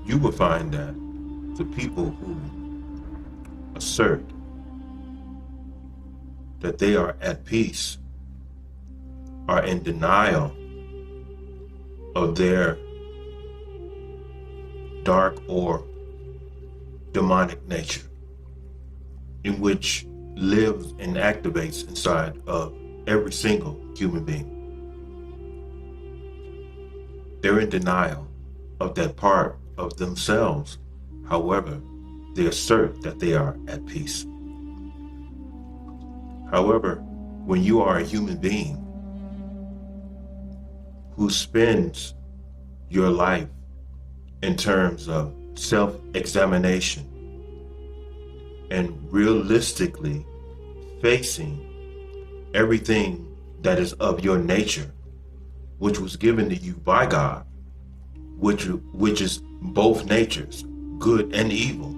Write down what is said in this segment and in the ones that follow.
you will find that the people who assert that they are at peace are in denial of their dark or demonic nature, in which lives and activates inside of every single human being. They're in denial of that part of themselves. However, they assert that they are at peace. However, when you are a human being who spends your life in terms of self-examination and realistically facing everything that is of your nature, which was given to you by God, which is both natures, good and evil,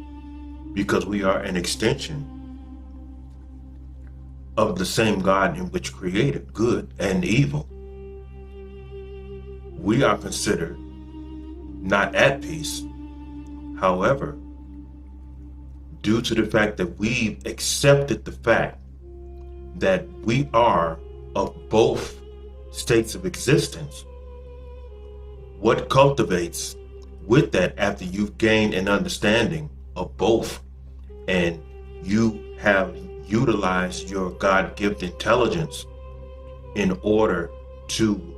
because we are an extension of the same God in which created good and evil. We are considered not at peace. However, due to the fact that we've accepted the fact that we are of both states of existence, what cultivates with that after you've gained an understanding of both and you have utilized your God-given intelligence in order to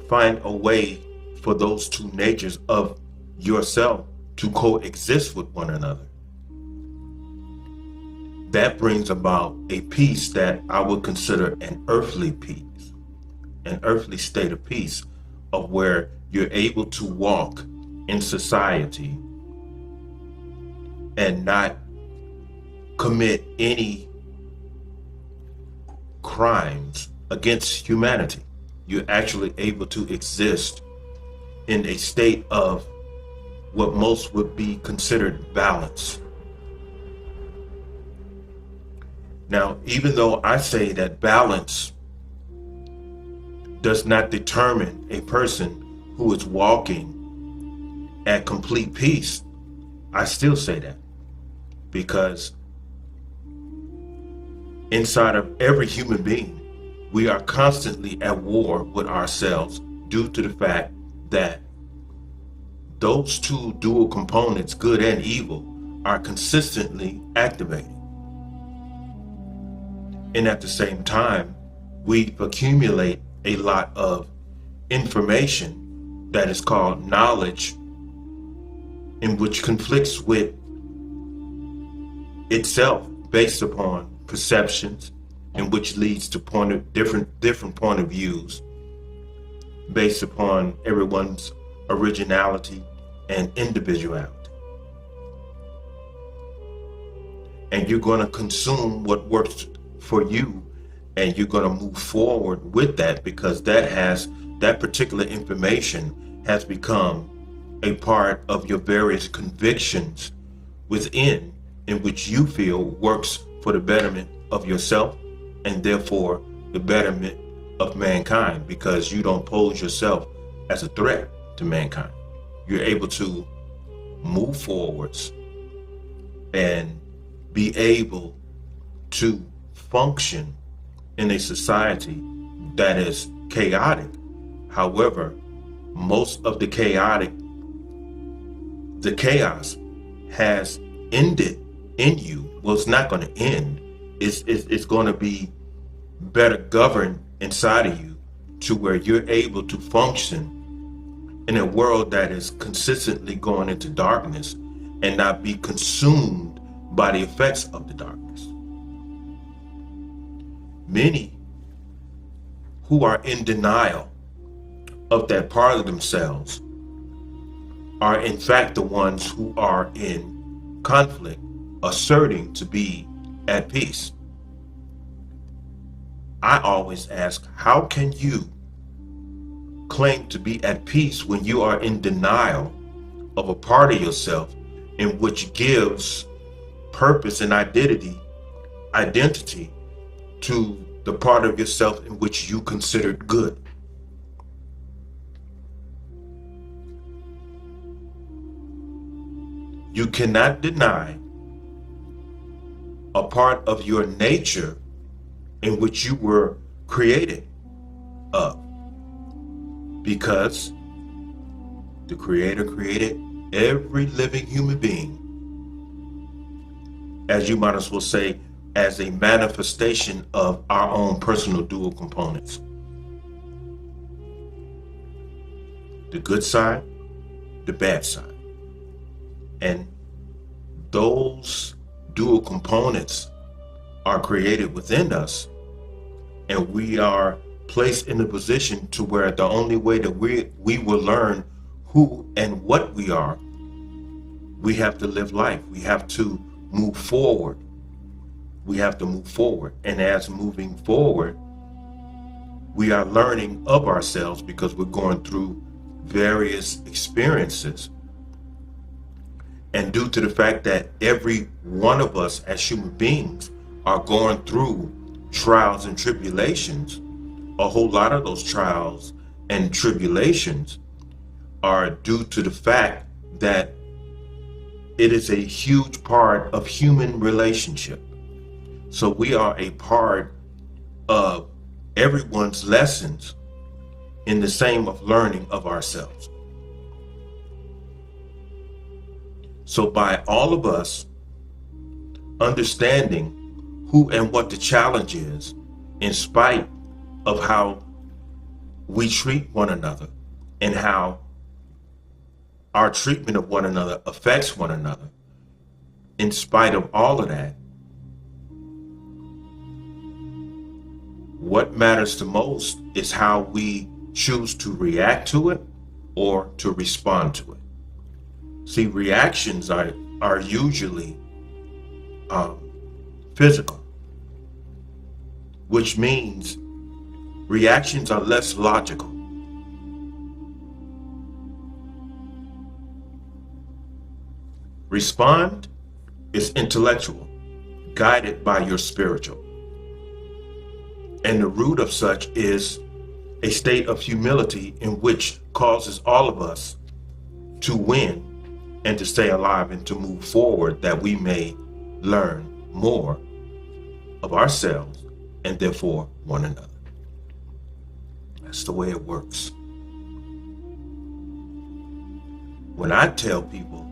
find a way for those two natures of yourself to coexist with one another. That brings about a peace that I would consider an earthly peace, an earthly state of peace, of where you're able to walk in society and not commit any crimes against humanity. You're actually able to exist in a state of what most would be considered balance. Now, even though I say that balance does not determine a person who is walking at complete peace, I still say that, because inside of every human being, we are constantly at war with ourselves due to the fact that those two dual components, good and evil, are consistently activated. And at the same time, we accumulate a lot of information that is called knowledge, in which conflicts with itself based upon perceptions, and which leads to different point of views based upon everyone's originality and individuality. And you're going to consume what works for you, and you're going to move forward with that, because that particular information has become a part of your various convictions within, in which you feel works for the betterment of yourself and therefore the betterment of mankind, because you don't pose yourself as a threat to mankind. You're able to move forwards and be able to function in a society that is chaotic. However, most of the chaos has ended in you. Well, it's not going to end. It's going to be better governed inside of you, to where you're able to function in a world that is consistently going into darkness and not be consumed by the effects of the darkness. Many who are in denial of that part of themselves are in fact the ones who are in conflict, asserting to be at peace. I always ask, how can you claim to be at peace when you are in denial of a part of yourself in which gives purpose and identity to the part of yourself in which you considered good? You cannot deny a part of your nature in which you were created of, because the Creator created every living human being, as you might as well say, as a manifestation of our own personal dual components. The good side, the bad side. And those dual components are created within us, and we are placed in a position to where the only way that we will learn who and what we are, we have to live life. We have to move forward. We have to move forward. And as moving forward, we are learning of ourselves because we're going through various experiences. And due to the fact that every one of us as human beings are going through trials and tribulations, a whole lot of those trials and tribulations are due to the fact that it is a huge part of human relationship. So we are a part of everyone's lessons in the same of learning of ourselves. So by all of us understanding who and what the challenge is, in spite of how we treat one another and how our treatment of one another affects one another, in spite of all of that, what matters the most is how we choose to react to it or to respond to it. See, reactions are usually physical, which means reactions are less logical. Respond is intellectual, guided by your spiritual. And the root of such is a state of humility in which causes all of us to win and to stay alive and to move forward, that we may learn more of ourselves and therefore one another. That's the way it works. When I tell people,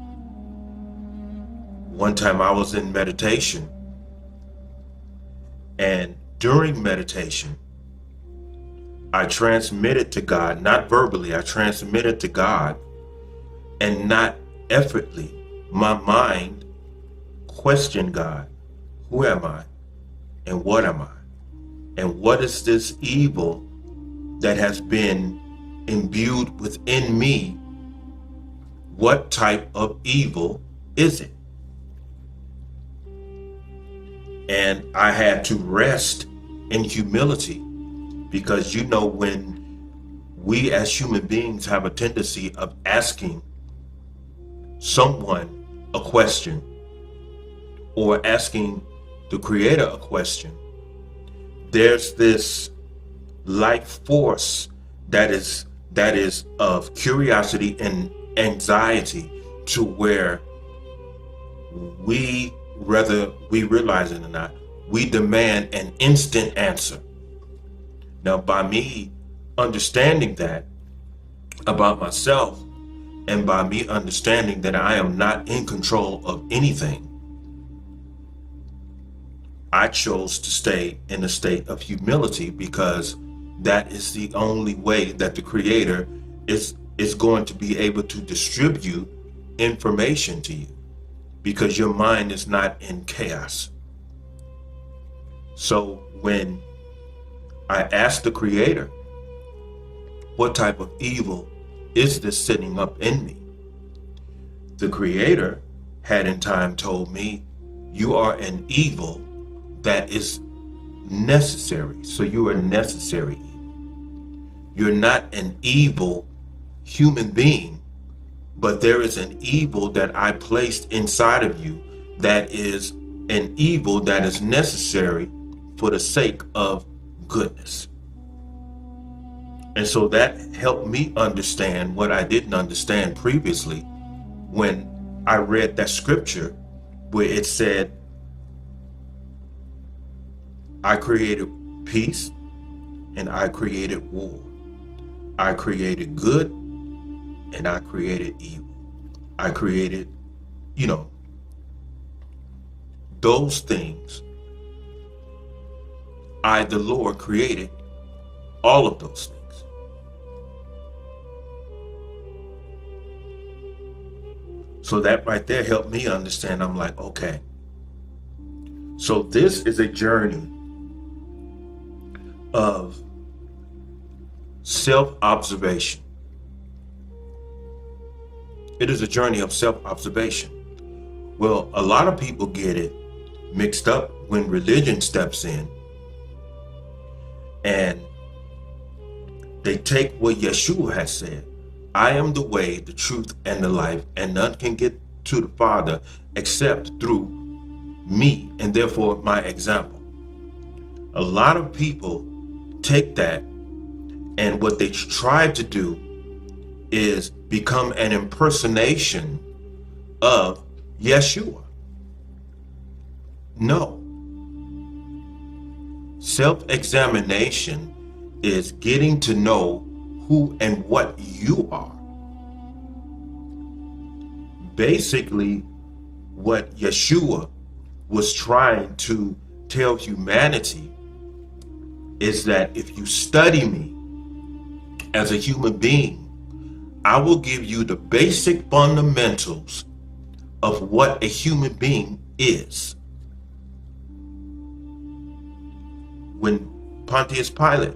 one time I was in meditation, and during meditation, I transmitted to God, not verbally, I transmitted to God, and not effortlessly, my mind questioned God. Who am I? And what am I? And what is this evil that has been imbued within me? What type of evil is it? And I had to rest in humility, because when we as human beings have a tendency of asking someone a question or asking the Creator a question, there's this life force that is of curiosity and anxiety, to where we, whether we realize it or not, we demand an instant answer. Now, by me understanding that about myself, and by me understanding that I am not in control of anything, I chose to stay in a state of humility, because that is the only way that the Creator is going to be able to distribute information to you, because your mind is not in chaos. So when I asked the Creator, what type of evil is this sitting up in me? The Creator had in time told me, you are an evil that is necessary. So you are necessary. You're not an evil human being, but there is an evil that I placed inside of you that is an evil that is necessary for the sake of goodness. And so that helped me understand what I didn't understand previously, when I read that scripture where it said, I created peace and I created war. I created good and I created evil. I created, those things. I, the Lord, created all of those things. So that right there helped me understand. I'm like, okay. So this is a journey of self-observation. It is a journey of self-observation. Well, a lot of people get it mixed up when religion steps in and they take what Yeshua has said. I am the way, the truth, and the life, and none can get to the Father except through me, and therefore my example. A lot of people take that, and what they try to do is become an impersonation of Yeshua. No. Self-examination is getting to know who and what you are. Basically, what Yeshua was trying to tell humanity is that if you study me as a human being, I will give you the basic fundamentals of what a human being is. When Pontius Pilate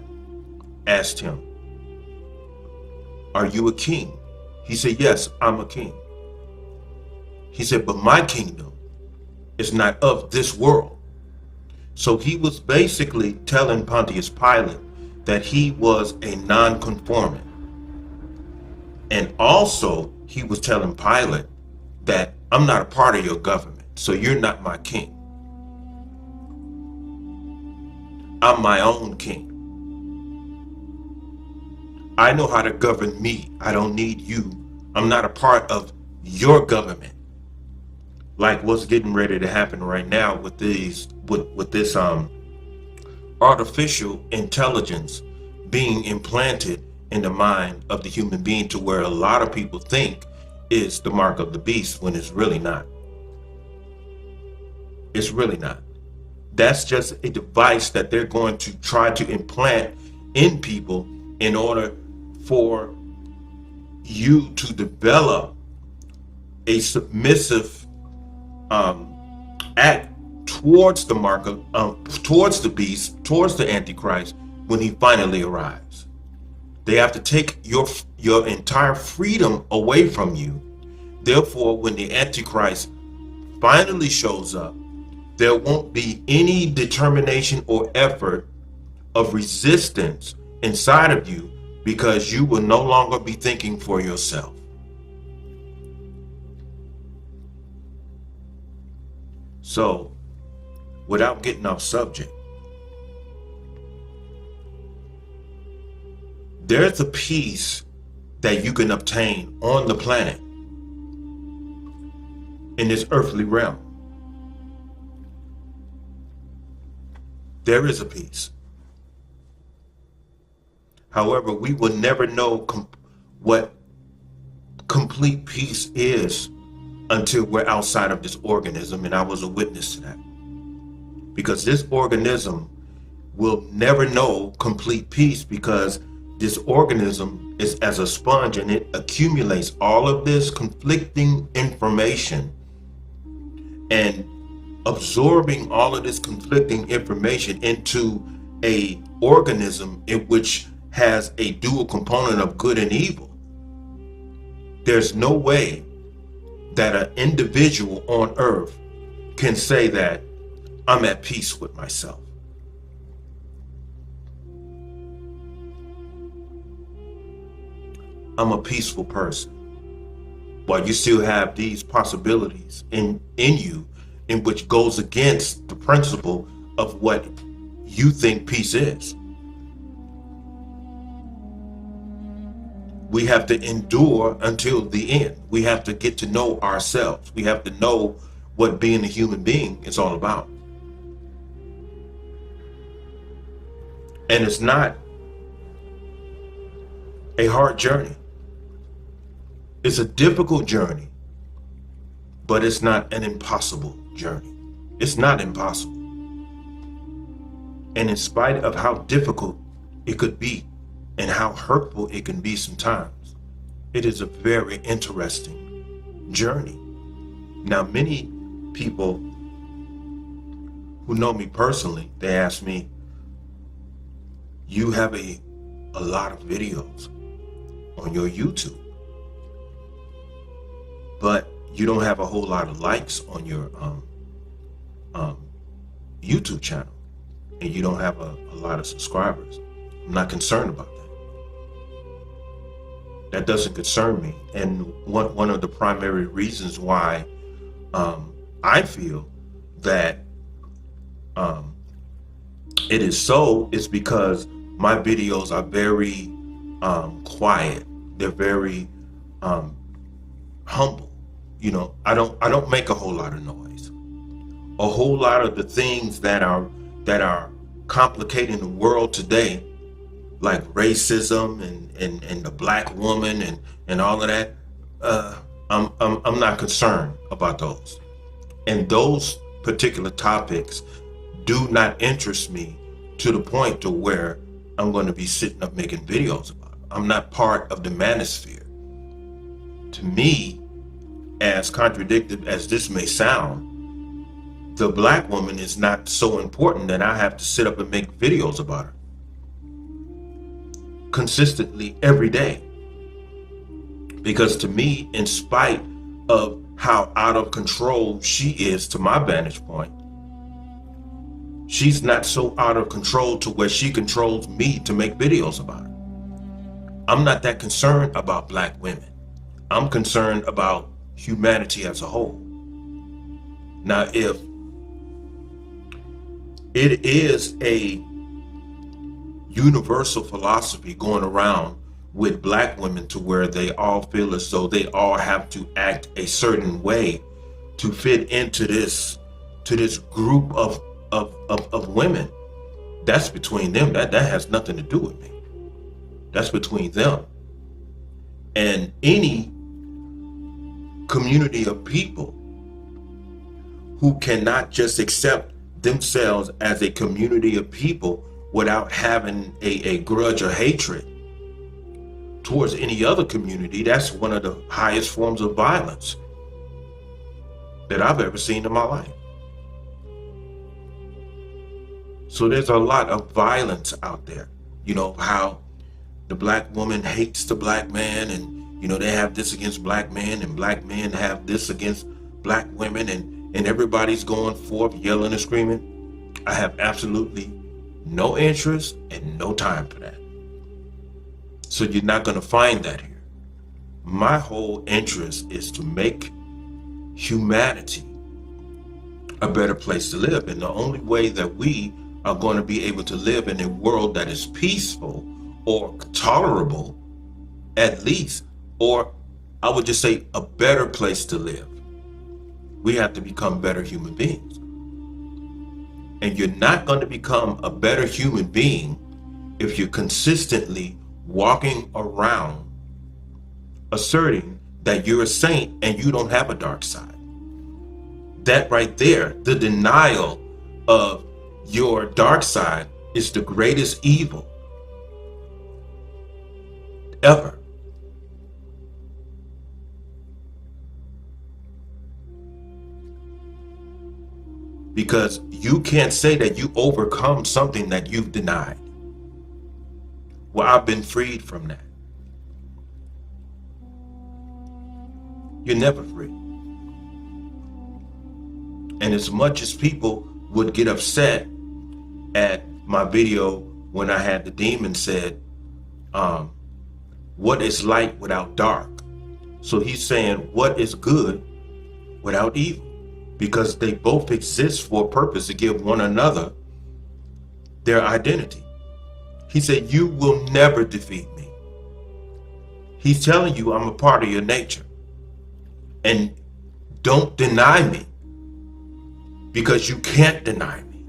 asked him, are you a king? He said, yes, I'm a king. He said, but my kingdom is not of this world. So he was basically telling Pontius Pilate that he was a non-conformant. And also he was telling Pilate that I'm not a part of your government, so you're not my king. I'm my own king. I know how to govern me. I don't need you. I'm not a part of your government. Like what's getting ready to happen right now with this artificial intelligence being implanted in the mind of the human being, to where a lot of people think is the mark of the beast, when it's really not. It's really not. That's just a device that they're going to try to implant in people in order for you to develop a submissive act towards the mark of, towards the beast, towards the Antichrist when he finally arrives. They have to take your entire freedom away from you. Therefore, when the Antichrist finally shows up, there won't be any determination or effort of resistance inside of you, because you will no longer be thinking for yourself. So, without getting off subject, there's a peace that you can obtain on the planet in this earthly realm. There is a peace. However, we will never know what complete peace is until we're outside of this organism, and I was a witness to that. Because this organism will never know complete peace, because this organism is as a sponge, and it accumulates all of this conflicting information, and absorbing all of this conflicting information into a organism in which has a dual component of good and evil. There's no way that an individual on earth can say that I'm at peace with myself. I'm a peaceful person. But you still have these possibilities in you, in which goes against the principle of what you think peace is. We have to endure until the end. We have to get to know ourselves. We have to know what being a human being is all about. And it's not a hard journey. It's a difficult journey, but it's not an impossible journey. It's not impossible. And in spite of how difficult it could be and how hurtful it can be sometimes, it is a very interesting journey. Now, many people who know me personally, they ask me, you have a lot of videos on your YouTube, but you don't have a whole lot of likes on your YouTube channel, and you don't have a lot of subscribers. I'm not concerned about that. That doesn't concern me. And one of the primary reasons why I feel that it is so is because my videos are very quiet. They're very humble. You know, I don't make a whole lot of noise. A whole lot of the things that are complicating the world today, like racism and the black woman and all of that, I'm not concerned about those. And those particular topics do not interest me to the point to where I'm going to be sitting up making videos about it. I'm not part of the manosphere. To me, as contradictory as this may sound, the black woman is not so important that I have to sit up and make videos about her consistently every day. Because to me, in spite of how out of control she is to my vantage point, she's not so out of control to where she controls me to make videos about her. I'm not that concerned about black women. I'm concerned about humanity as a whole. Now, if it is a universal philosophy going around with black women to where they all feel as though they all have to act a certain way to fit into this group of women, that's between them. That has nothing to do with me. That's between them. And any community of people who cannot just accept themselves as a community of people without having a grudge or hatred towards any other community, that's one of the highest forms of violence that I've ever seen in my life. So there's a lot of violence out there. You know, how the black woman hates the black man, and, you know, they have this against black men, and black men have this against black women, and everybody's going forth yelling and screaming. I have absolutely no interest and no time for that. So you're not going to find that here. My whole interest is to make humanity a better place to live. And the only way that we are going to be able to live in a world that is peaceful or tolerable, at least, or I would just say a better place to live, we have to become better human beings. And you're not going to become a better human being if you're consistently walking around asserting that you're a saint and you don't have a dark side. That right there, the denial of your dark side, is the greatest evil ever. Because you can't say that you overcome something that you've denied. Well, I've been freed from that. You're never free. And as much as people would get upset at my video when I had the demon said, what is light without dark? So he's saying, what is good without evil? Because they both exist for a purpose, to give one another their identity. He said, you will never defeat me. He's telling you, I'm a part of your nature. And don't deny me, because you can't deny me.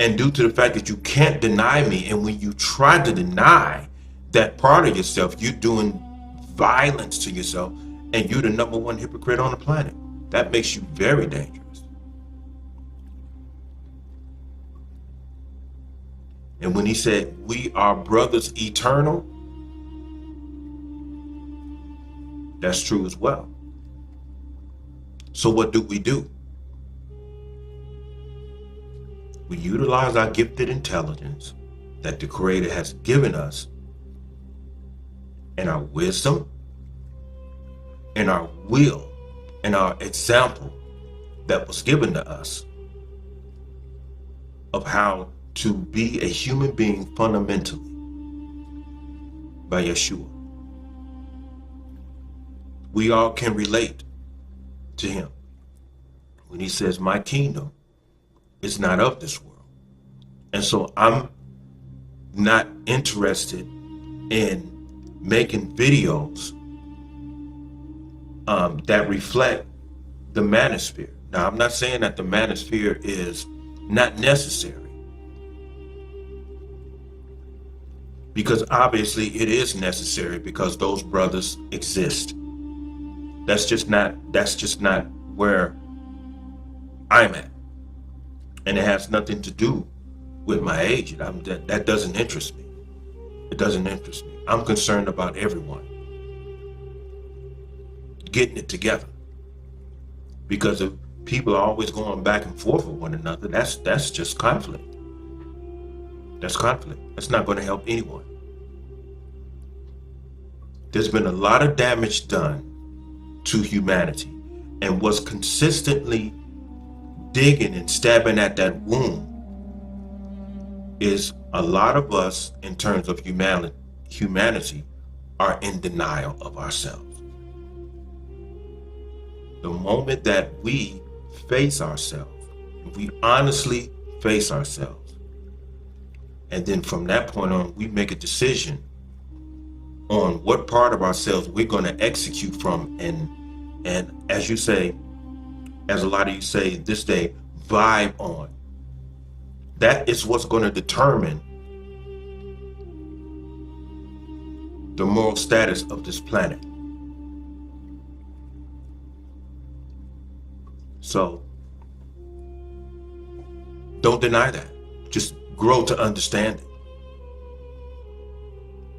And due to the fact that you can't deny me, and when you try to deny that part of yourself, you're doing violence to yourself, and you're the number one hypocrite on the planet. That makes you very dangerous. And when he said, we are brothers eternal, that's true as well. So what do? We utilize our gifted intelligence that the Creator has given us, and our wisdom, and our will, and our example that was given to us of how to be a human being fundamentally by Yeshua. We all can relate to him when he says, my kingdom is not of this world. And so I'm not interested in making videos that reflect the manosphere. Now, I'm not saying that the manosphere is not necessary, because obviously it is necessary, because those brothers exist. That's just not where I'm at. And it has nothing to do with my age. That doesn't interest me. It doesn't interest me. I'm concerned about everyone getting it together. Because if people are always going back and forth with one another, that's just conflict. That's conflict. That's not going to help anyone. There's been a lot of damage done to humanity, and what's consistently digging and stabbing at that wound is a lot of us, in terms of humanity, are in denial of ourselves. The moment that we face ourselves, if we honestly face ourselves, and then from that point on, we make a decision on what part of ourselves we're going to execute from, and as you say, as a lot of you say this day, vibe on. That is what's going to determine the moral status of this planet. So don't deny that. Just grow to understand it.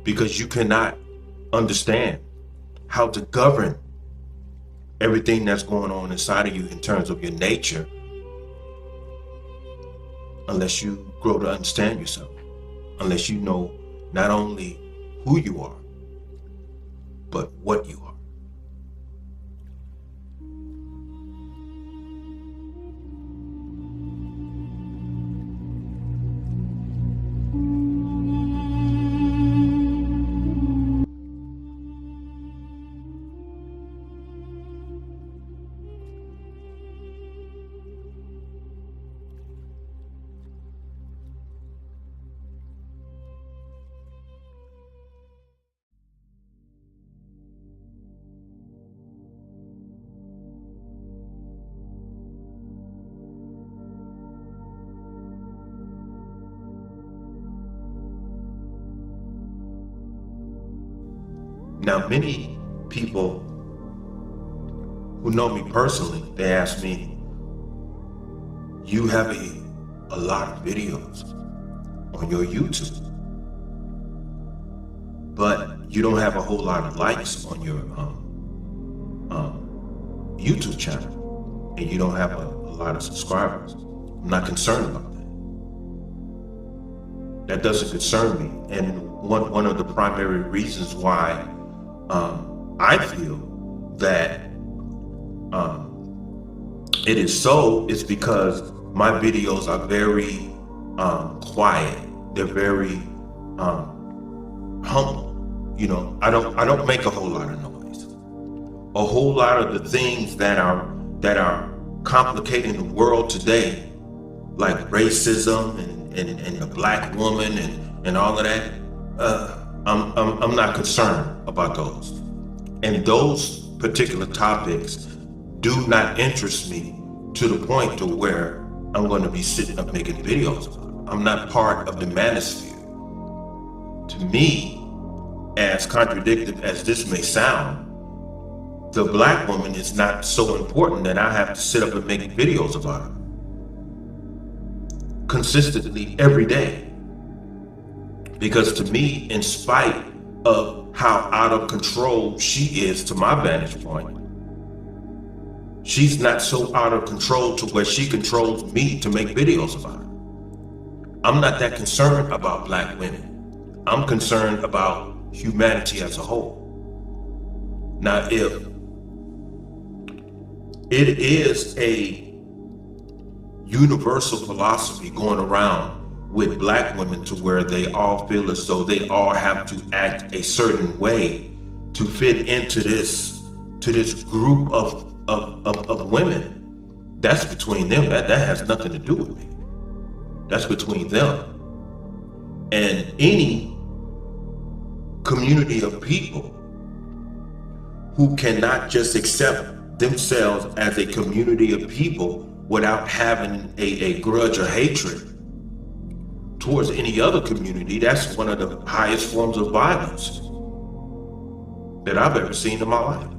Because you cannot understand how to govern everything that's going on inside of you in terms of your nature unless you grow to understand yourself, unless you know not only who you are, but what you are. Now, many people who know me personally, they ask me, you have a lot of videos on your YouTube, but you don't have a whole lot of likes on your YouTube channel, and you don't have a lot of subscribers. I'm not concerned about that. That doesn't concern me. And one of the primary reasons why I feel that it is so is because my videos are very quiet. They're very humble. You know, I don't make a whole lot of noise. A whole lot of the things that are complicating the world today, like racism and the black woman and all of that, I'm not concerned about those. And those particular topics do not interest me to the point to where I'm going to be sitting up making videos about it. I'm not part of the manosphere. To me, as contradictory as this may sound, the black woman is not so important that I have to sit up and make videos about her consistently every day. Because to me, in spite of how out of control she is to my vantage point, she's not so out of control to where she controls me to make videos about her. I'm not that concerned about black women. I'm concerned about humanity as a whole. Now, if it is a universal philosophy going around with black women to where they all feel as though they all have to act a certain way to fit into this group of women, that's between them. That has nothing to do with me. That's between them. And any community of people who cannot just accept themselves as a community of people without having a grudge or hatred towards any other community, that's one of the highest forms of violence that I've ever seen in my life.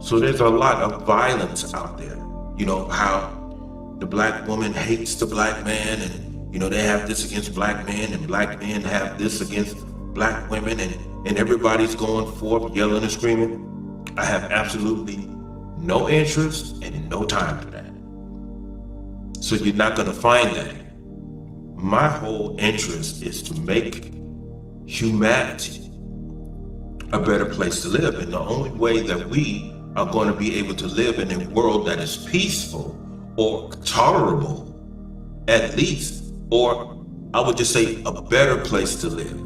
So there's a lot of violence out there. You know, how the black woman hates the black man, and, you know, they have this against black men, and black men have this against black women, and everybody's going forth yelling and screaming. I have absolutely no interest and no time for that. So you're not going to find that. My whole interest is to make humanity a better place to live. And the only way that we are going to be able to live in a world that is peaceful or tolerable, at least, or I would just say a better place to live,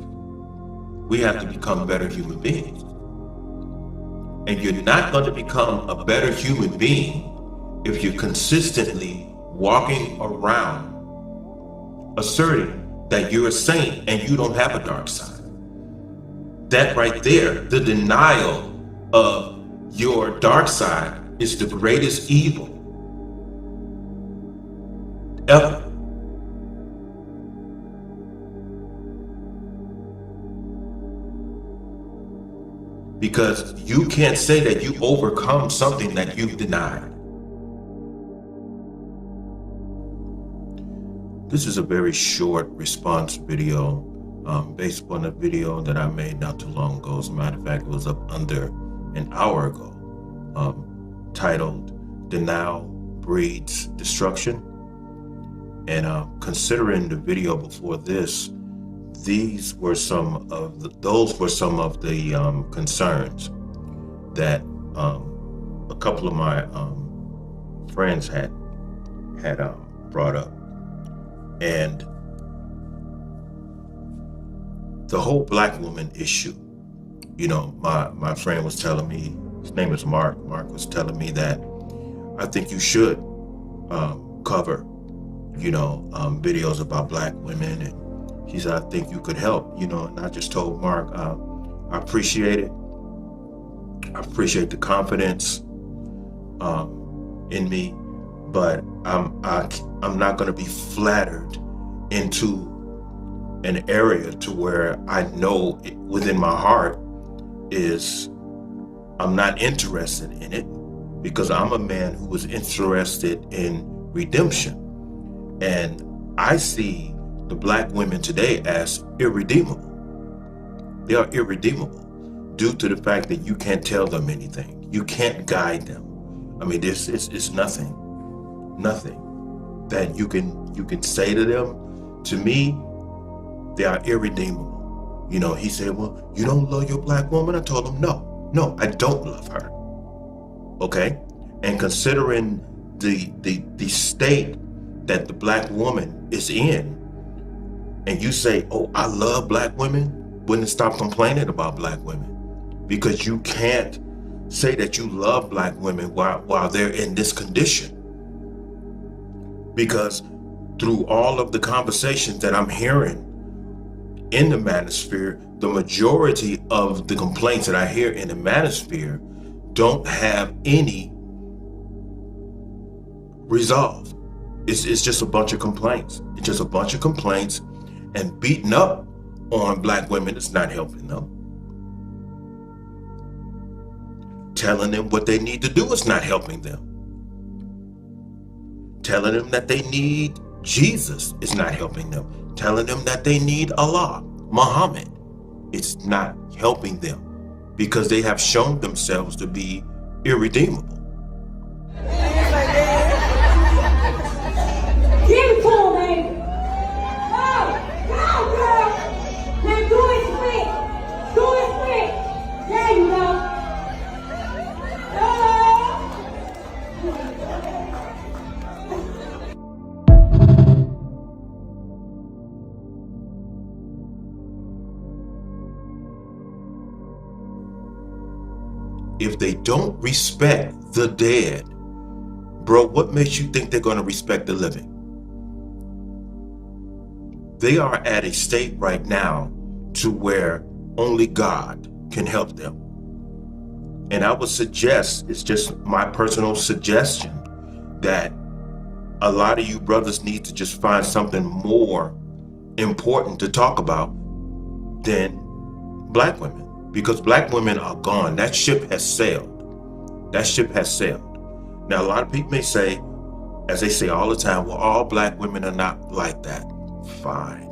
we have to become better human beings. And you're not going to become a better human being if you're consistently walking around asserting that you're a saint and you don't have a dark side. That right there, the denial of your dark side, is the greatest evil ever. Because you can't say that you overcome something that you've denied. This is a very short response video based upon a video that I made not too long ago. As a matter of fact, it was up under an hour ago, titled "Denial Breeds Destruction." And considering the video before this, those were some of the concerns that a couple of my friends had brought up. And the whole black woman issue, you know, my friend was telling me, his name is Mark was telling me that I think you should cover, you know, videos about black women. And he said, I think you could help, you know. And I just told Mark, I appreciate it. I appreciate the confidence in me, but I'm not going to be flattered into an area to where I know within my heart is I'm not interested in it, because I'm a man who was interested in redemption. And I see the black women today as irredeemable. They are irredeemable due to the fact that you can't tell them anything. You can't guide them. I mean, it's nothing that you can say to them. To me, they are irredeemable. You know, he said, well, you don't love your black woman? I told him, no, I don't love her. Okay? And considering the state that the black woman is in, and you say, oh, I love black women, wouldn't stop complaining about black women, because you can't say that you love black women while they're in this condition. Because through all of the conversations that I'm hearing in the manosphere, the majority of the complaints that I hear in the manosphere don't have any resolve. It's just a bunch of complaints. It's just a bunch of complaints, and beating up on black women is not helping them. Telling them what they need to do is not helping them. Telling them that they need Jesus is not helping them. Telling them that they need Allah, Muhammad, it's not helping them, because they have shown themselves to be irredeemable. Give it to him, baby. Go, girl. Now do it quick. Do it quick. There you go. If they don't respect the dead, bro, what makes you think they're going to respect the living? They are at a state right now to where only God can help them. And I would suggest, it's just my personal suggestion, that a lot of you brothers need to just find something more important to talk about than black women. Because black women are gone. That ship has sailed. That ship has sailed. Now, a lot of people may say, as they say all the time, well, all black women are not like that. Fine.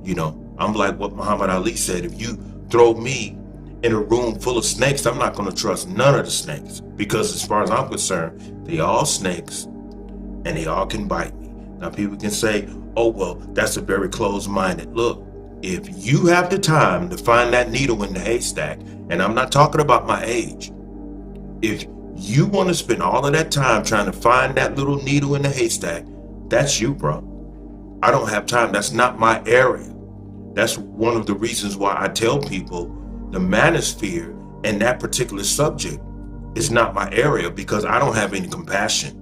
You know, I'm like what Muhammad Ali said. If you throw me in a room full of snakes, I'm not going to trust none of the snakes. Because as far as I'm concerned, they all snakes and they all can bite me. Now, people can say, oh, well, that's a very closed-minded look. If you have the time to find that needle in the haystack, and I'm not talking about my age, if you want to spend all of that time trying to find that little needle in the haystack, that's you, bro. I don't have time. That's not my area. That's one of the reasons why I tell people the manosphere and that particular subject is not my area, because I don't have any compassion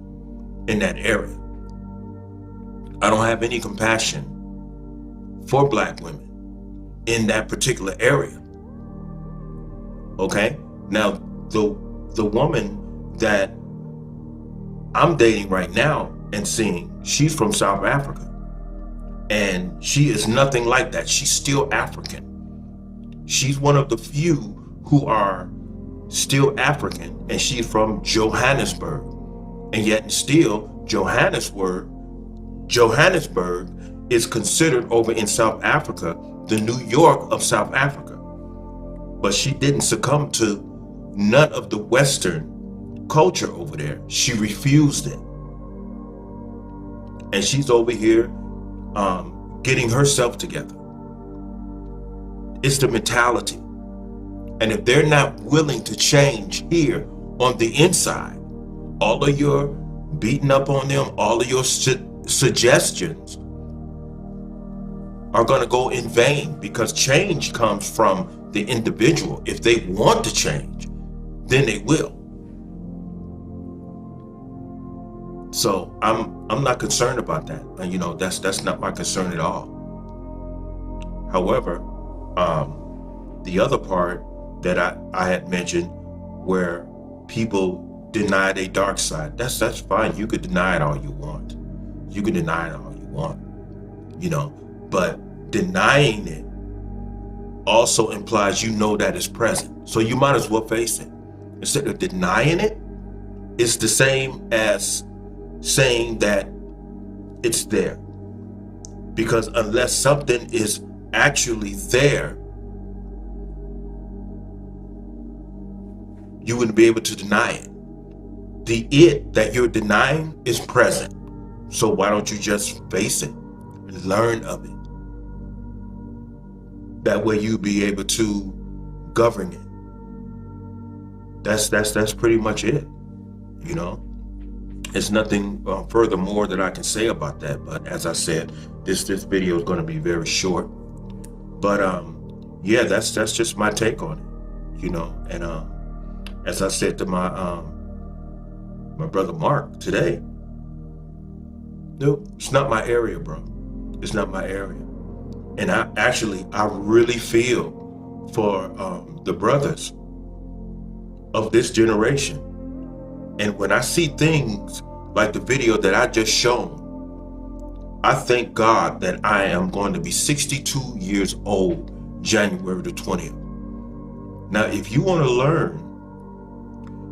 in that area. I don't have any compassion for black women in that particular area. Okay? Now, the woman that I'm dating right now and seeing, she's from South Africa. And she is nothing like that. She's still African. She's one of the few who are still African, and she's from Johannesburg. And yet still, Johannesburg is considered over in South Africa the New York of South Africa. But she didn't succumb to none of the Western culture over there. She refused it. And she's over here getting herself together. It's the mentality. And if they're not willing to change here on the inside, all of your beating up on them, all of your suggestions are going to go in vain, because change comes from the individual. If they want to change, then they will. So I'm not concerned about that. You know, that's not my concern at all. However, the other part that I had mentioned, where people deny their dark side, that's fine. You could deny it all you want. You can deny it all you want. You know, but denying it also implies you know that it's present. So you might as well face it. Instead of denying it, it's the same as saying that it's there. Because unless something is actually there, you wouldn't be able to deny it. The it that you're denying is present. So why don't you just face it and learn of it? That way you'll be able to govern it. That's pretty much it. You know, there's nothing furthermore that I can say about that. But as I said, this video is going to be very short. But yeah, that's just my take on it. You know, and as I said to my brother Mark today, no, it's not my area, bro. It's not my area. And I really feel for the brothers of this generation. And when I see things like the video that I just shown, I thank God that I am going to be 62 years old January the 20th. Now, if you want to learn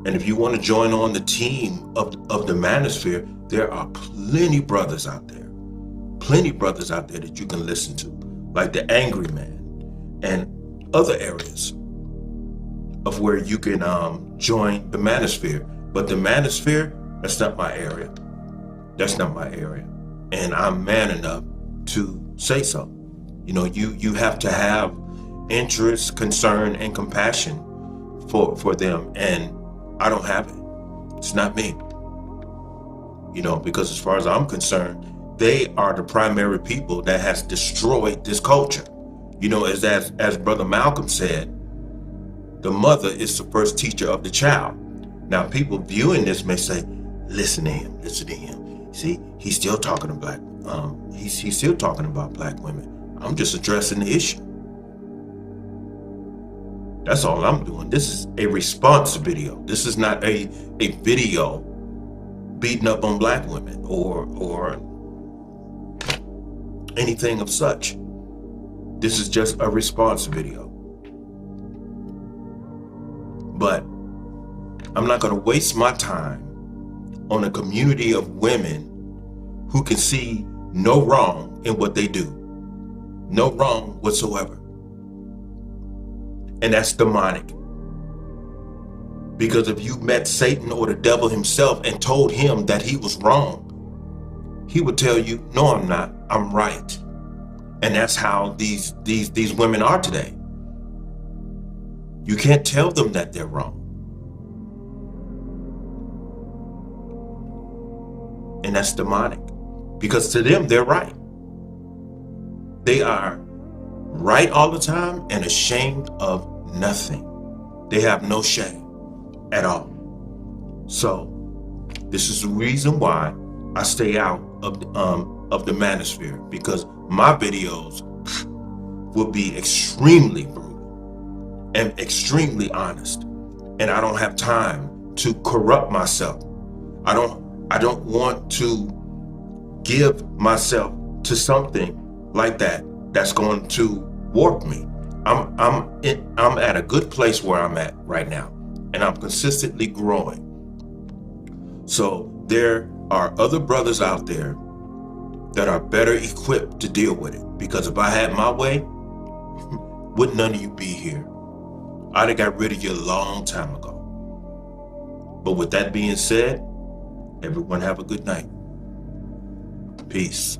and if you want to join on the team of the manosphere, there are plenty brothers out there that you can listen to, like the Angry Man and other areas of where you can join the manosphere. But the manosphere, that's not my area. That's not my area. And I'm man enough to say so. You know, you have to have interest, concern, and compassion for them. And I don't have it. It's not me. You know, because as far as I'm concerned, they are the primary people that has destroyed this culture. You know, as Brother Malcolm said, the mother is the first teacher of the child. Now, people viewing this may say, listen to him. See, he's still talking about he's still talking about black women. I'm just addressing the issue. That's all I'm doing. This is a response video. This is not a video beating up on black women or anything of such. This is just a response video. But I'm not going to waste my time on a community of women who can see no wrong in what they do. No wrong whatsoever. And that's demonic. Because if you met Satan or the devil himself and told him that he was wrong, he would tell you, no, I'm not, I'm right. And that's how these women are today. You can't tell them that they're wrong. And that's demonic. Because to them, they're right. They are right all the time and ashamed of nothing. They have no shame at all. So this is the reason why I stay out of the manosphere, because my videos will be extremely brutal and extremely honest. And I don't have time to corrupt myself. I don't want to give myself to something like that's going to warp me. I'm at a good place where I'm at right now, and I'm consistently growing. So there are other brothers out there that are better equipped to deal with it, because if I had my way, would none of you be here? I'd have got rid of you a long time ago. But with that being said, everyone have a good night. Peace.